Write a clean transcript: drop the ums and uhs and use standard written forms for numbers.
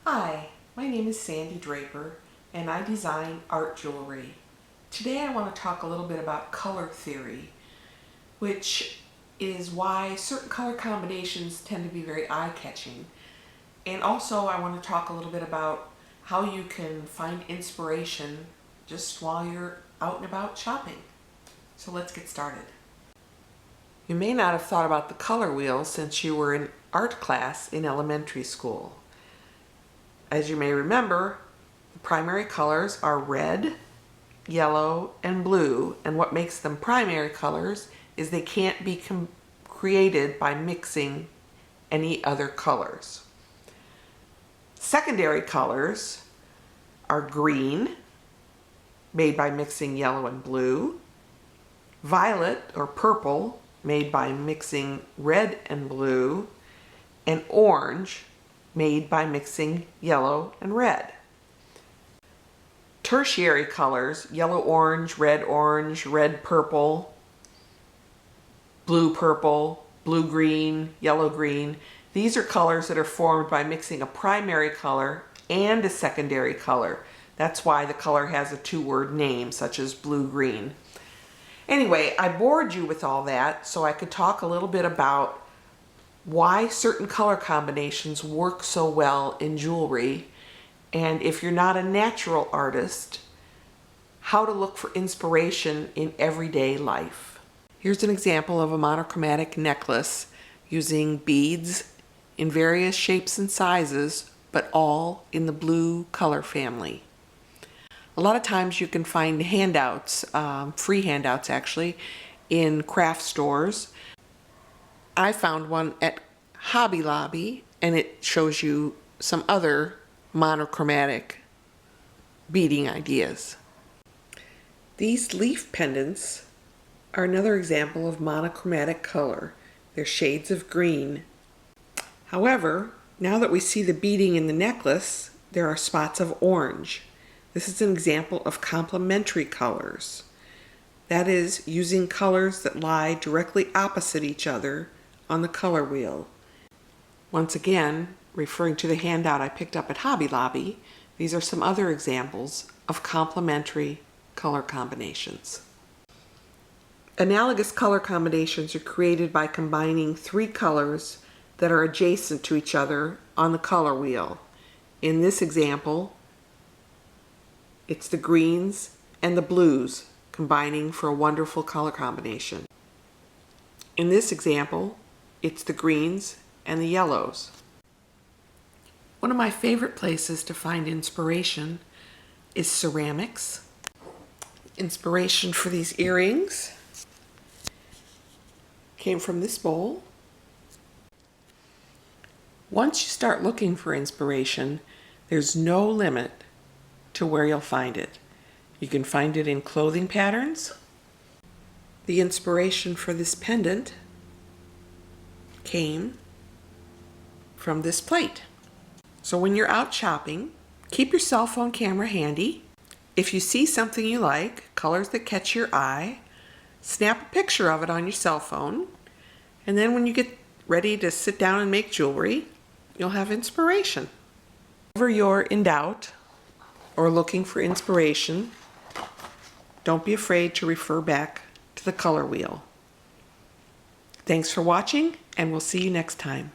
Hi, my name is Sandy Draper and I design art jewelry. Today I want to talk a little bit about color theory, which is why certain color combinations tend to be very eye-catching. And also I want to talk a little bit about how you can find inspiration just while you're out and about shopping. So let's get started. You may not have thought about the color wheel since you were in art class in elementary school. As you may remember, the primary colors are red, yellow, and blue, and what makes them primary colors is they can't be created by mixing any other colors. Secondary colors are green, made by mixing yellow and blue, violet or purple, made by mixing red and blue, and orange, made by mixing yellow and red. Tertiary colors, yellow-orange, red-purple, blue-purple, blue-green, yellow-green. These are colors that are formed by mixing a primary color and a secondary color. That's why the color has a two-word name, such as blue-green. Anyway, I bored you with all that so I could talk a little bit about why certain color combinations work so well in jewelry, and if you're not a natural artist, how to look for inspiration in everyday life. Here's an example of a monochromatic necklace using beads in various shapes and sizes, but all in the blue color family. A lot of times you can find handouts, free handouts actually, in craft stores. I found one at Hobby Lobby, and it shows you some other monochromatic beading ideas. These leaf pendants are another example of monochromatic color. They're shades of green. However, now that we see the beading in the necklace, there are spots of orange. This is an example of complementary colors. That is, using colors that lie directly opposite each other on the color wheel. Once again, referring to the handout I picked up at Hobby Lobby, these are some other examples of complementary color combinations. Analogous color combinations are created by combining three colors that are adjacent to each other on the color wheel. In this example, it's the greens and the blues combining for a wonderful color combination. In this example, it's the greens and the yellows. One of my favorite places to find inspiration is ceramics. Inspiration for these earrings came from this bowl. Once you start looking for inspiration, there's no limit to where you'll find it. You can find it in clothing patterns. The inspiration for this pendant came from this plate. So when you're out shopping, keep your cell phone camera handy. If you see something you like, colors that catch your eye, snap a picture of it on your cell phone, and then when you get ready to sit down and make jewelry, you'll have inspiration. Whenever you're in doubt or looking for inspiration, don't be afraid to refer back to the color wheel. Thanks for watching, and we'll see you next time.